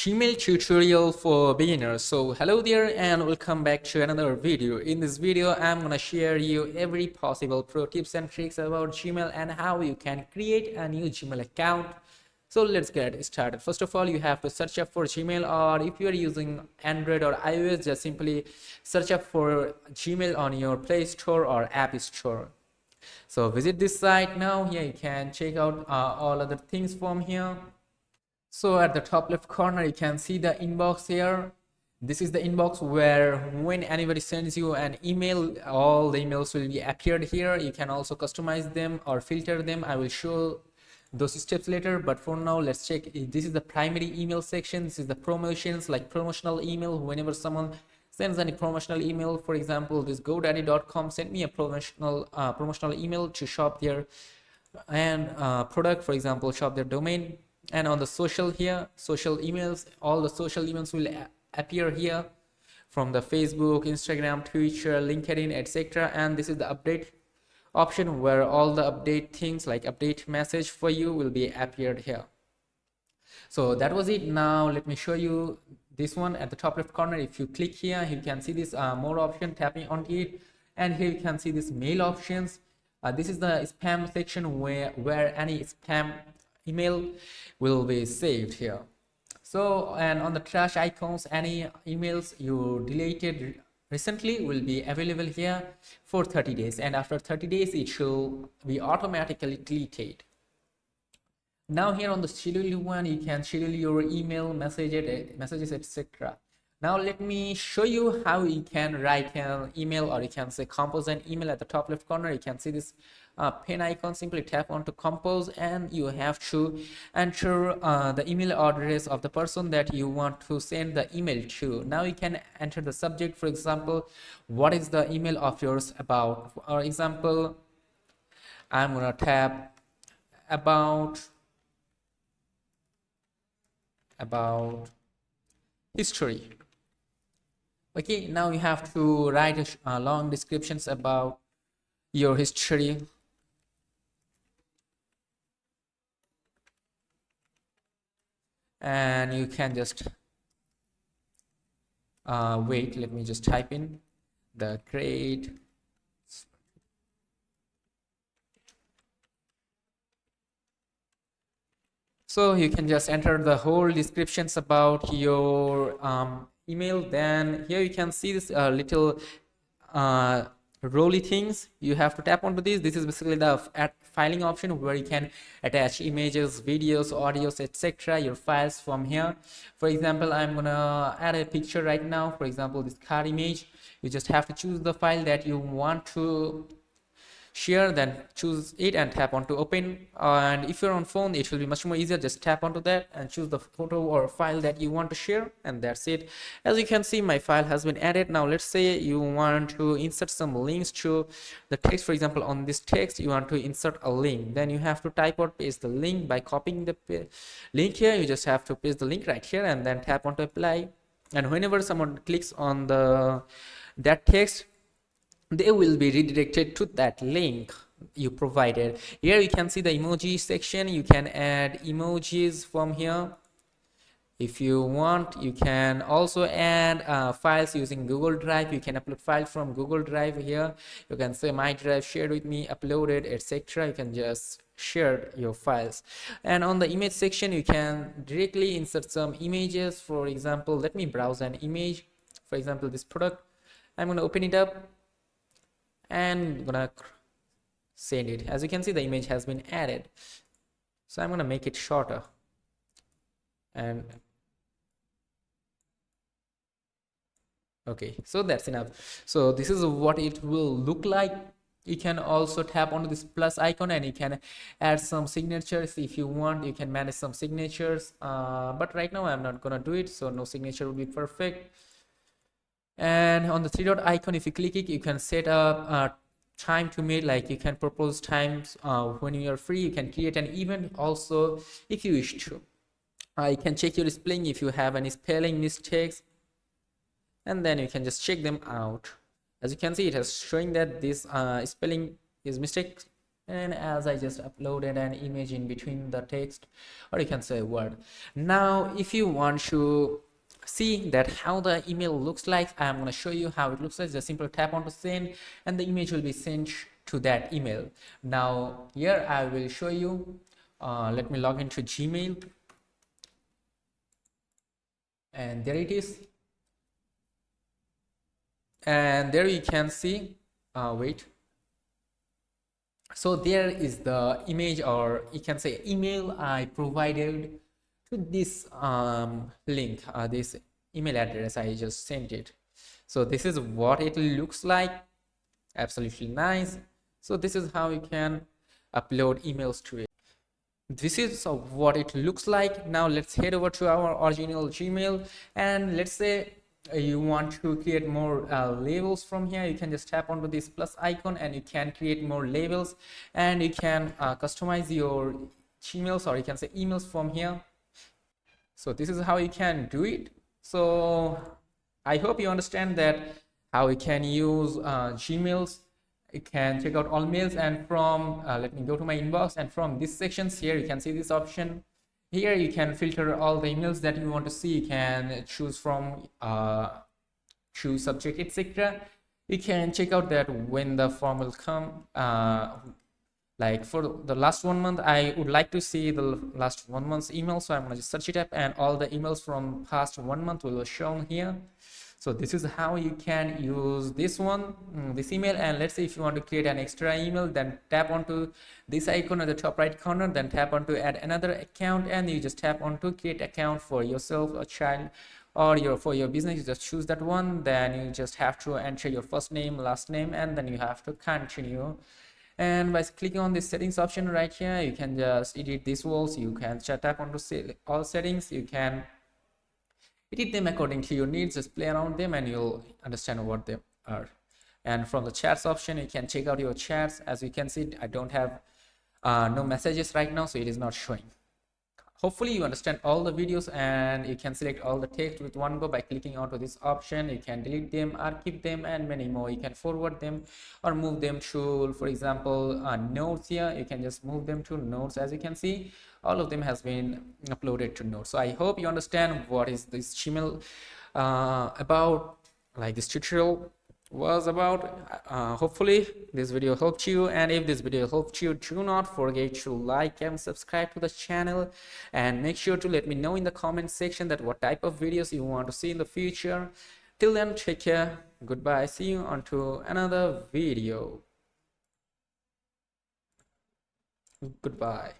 Gmail tutorial for beginners. So hello there and welcome back to another video. In this video I'm gonna share you every possible pro tips and tricks about Gmail and how you can create a new Gmail account. So let's get started. First of all, you have to search up for Gmail, or if you are using Android or iOS, just simply search up for Gmail on your Play Store or App Store. So visit this site now. Here you can check out all other things from here. So at the top left corner, you can see the inbox here. This is the inbox where when anybody sends you an email, all the emails will be appeared here. You can also customize them or filter them. I will show those steps later, but for now let's check. This is the primary email section. This is the promotions, like promotional email. Whenever someone sends any promotional email, for example, this godaddy.com sent me a promotional email to shop their product, for example, shop their domain. And on the social here, social emails, all the social emails will appear here from the Facebook, Instagram, Twitter, LinkedIn, etc. And this is the update option where all the update things like update message for you will be appeared here. So that was it. Now let me show you this one at the top left corner. If you click here, you can see this more option, tapping onto it, and here you can see this mail options. This is the spam section where any spam email will be saved here. So, and on the trash icons, any emails you deleted recently will be available here for 30 days, and after 30 days it should be automatically deleted. Now here on the schedule one, you can schedule your email messages etc. Now let me show you how you can write an email, or you can say compose an email. At the top left corner you can see this pen icon. Simply tap onto compose and you have to enter the email address of the person that you want to send the email to. Now you can enter the subject, for example, what is the email of yours about. For example, I'm gonna tap about history. Okay, now you have to write long descriptions about your history. And you can just wait, let me just type in the great so you can just enter the whole descriptions about your email. Then here you can see this little rolly things. You have to tap onto this. This is basically the filing option where you can attach images, videos, audios, etc. your files from here. For example, I'm gonna add a picture right now. For example, this car image. You just have to choose the file that you want to share, then choose it and tap onto open. And if you're on phone, it will be much more easier. Just tap onto that and choose the photo or file that you want to share, and that's it. As you can see, my file has been added. Now let's say you want to insert some links to the text. For example, on this text you want to insert a link, then you have to type or paste the link by copying the link here. You just have to paste the link right here and then tap onto apply. And whenever someone clicks on that text, they will be redirected to that link you provided. Here you can see the emoji section. You can add emojis from here if you want. You can also add files using Google Drive. You can upload files from Google Drive here. You can say my drive shared with me, uploaded, etc. You can just share your files. And on the image section you can directly insert some images. For example, let me browse an image. For example, this product. I'm going to open it up and gonna send it. As you can see, the image has been added, so I'm gonna make it shorter. And okay, so that's enough. So this is what it will look like. You can also tap onto this plus icon and you can add some signatures if you want. You can manage some signatures, but right now I'm not gonna do it, so no signature will be perfect. And on the three dot icon, if you click it, you can set up time to meet. Like you can propose times when you are free. You can create an event also if you wish to. You can check your spelling if you have any spelling mistakes, and then you can just check them out. As you can see, it has showing that this spelling is mistake and as I just uploaded an image in between the text, or you can say word. Now if you want to see that how the email looks like, I'm going to show you how it looks like. Just simply tap on to send and the image will be sent to that email. Now here I will show you, let me log into Gmail, and there it is. And there you can see, wait, so there is the image, or you can say email I provided to this link, this email address I just sent it. So this is what it looks like. Absolutely nice. So this is how you can upload emails to it. This is what it looks like. Now let's head over to our original Gmail, and let's say you want to create more labels from here. You can just tap onto this plus icon and you can create more labels, and you can customize your Gmails, or you can say emails from here. So this is how you can do it. So I hope you understand that how you can use Gmails. You can check out all mails, and from let me go to my inbox, and from this sections here you can see this option. Here you can filter all the emails that you want to see. You can choose from choose subject, etc. You can check out that when the form will come. Like for the last 1 month, I would like to see the last 1 month's email, so I'm going to just search it up and all the emails from past 1 month will be shown here. So this is how you can use this one, this email. And let's say if you want to create an extra email, then tap onto this icon at the top right corner, then tap onto add another account, and you just tap onto create account for yourself, a child, or for your business. You just choose that one, then you just have to enter your first name, last name, and then you have to continue. And by clicking on this settings option right here, you can just edit these walls. You can tap onto all settings. You can edit them according to your needs. Just play around them and you'll understand what they are. And from the chats option, you can check out your chats. As you can see, I don't have no messages right now, so it is not showing. Hopefully you understand all the videos, and you can select all the text with one go by clicking onto this option. You can delete them, archive them, and many more. You can forward them or move them to, for example, notes. Here you can just move them to notes. As you can see, all of them has been uploaded to notes. So I hope you understand what is this Gmail about, like this tutorial was about. Hopefully this video helped you, and if this video helped you, do not forget to like and subscribe to the channel, and make sure to let me know in the comment section that what type of videos you want to see in the future. Till then, take care, goodbye, see you on to another video. Goodbye.